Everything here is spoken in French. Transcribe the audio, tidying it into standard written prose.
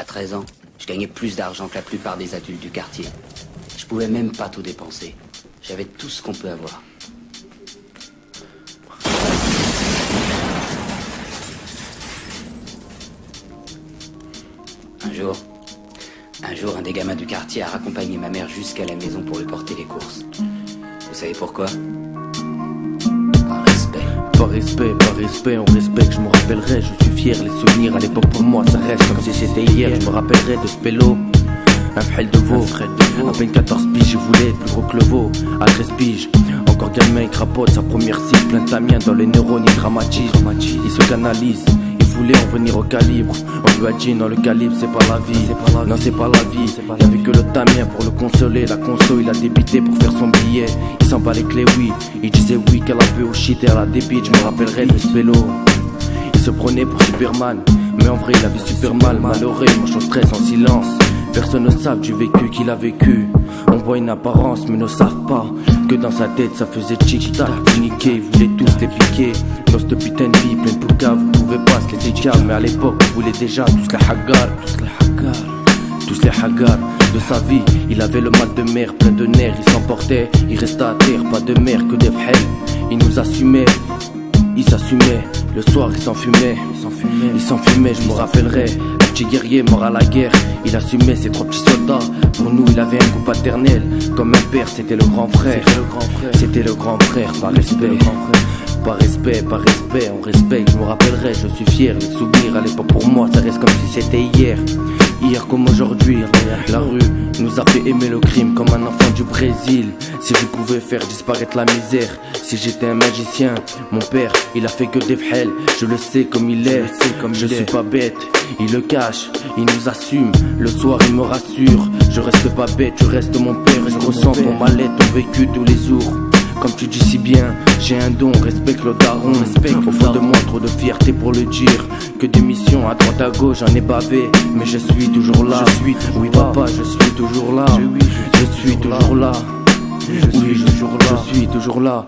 13 ans, je gagnais plus d'argent que la plupart des adultes du quartier. Je pouvais même pas tout dépenser. J'avais tout ce qu'on peut avoir. Un jour, un des gamins du quartier a raccompagné ma mère jusqu'à la maison pour lui porter les courses. Vous savez pourquoi? Par respect. Par respect, on respecte, je me rappellerai, je suis fier. Les souvenirs à l'époque pour moi, ça reste comme si c'était hier. Je me rappellerai de ce pélo, un frêle de veau. À peine 14 piges, je voulais être plus gros que le veau. À 13 piges, encore gamin, il crapote sa première cible. Plein de tamien dans les neurones, il dramatise. Il se canalise, il voulait en venir au calibre. On lui a dit non, le calibre c'est pas la vie. Non, c'est pas la vie. Y'avait que le tamien pour le consoler. La console il a débité pour faire son billet. Il s'en bat les clés, oui. Il disait oui qu'elle a peu au shit et à la débite. Je me rappellerai de ce vélo. Il se prenait pour Superman, mais en vrai il avait super mal. Malheureux, moi je stresse en silence. Personne ne savent du vécu qu'il a vécu. On voit une apparence mais ne savent pas que dans sa tête ça faisait tic-tac. Niquer, ils voulaient tous les piquer. Dans cette putain de vie pleine de poucave, vous pouvez pas se laisser calme. Mais à l'époque vous voulez déjà tous les haggars. Tous les haggars de sa vie. Il avait le mal de mer, plein de nerfs. Il s'emportait, il restait à terre. Pas de mer que des frêles. Il nous assumait, il s'assumait. Le soir il s'enfumait, je me rappellerai. Un petit guerrier mort à la guerre. Il assumait ses 3 petits soldats. Pour nous il avait un goût paternel. Comme un père c'était le grand frère. C'était le grand frère, par respect. Par respect, on respecte, je me rappellerai, je suis fier. Les souvenirs à l'époque pour moi ça reste comme si c'était hier. Hier comme aujourd'hui, la rue nous a fait aimer le crime comme un enfant du Brésil. Si je pouvais faire disparaître la misère, si j'étais un magicien, mon père il a fait que des frêles. Je le sais comme il est, je suis pas bête. Il le cache, il nous assume. Le soir il me rassure. Je reste pas bête, tu restes mon père. Et je ressens ton mal-être, ton vécu tous les jours. Comme tu dis si bien, j'ai un don, respecte le daron. Au fond de moi trop de fierté pour le dire. Que des missions à droite à gauche j'en ai bavé. Mais je suis toujours là. Oui papa, je suis toujours là. Je suis toujours là. Oui, je suis toujours là.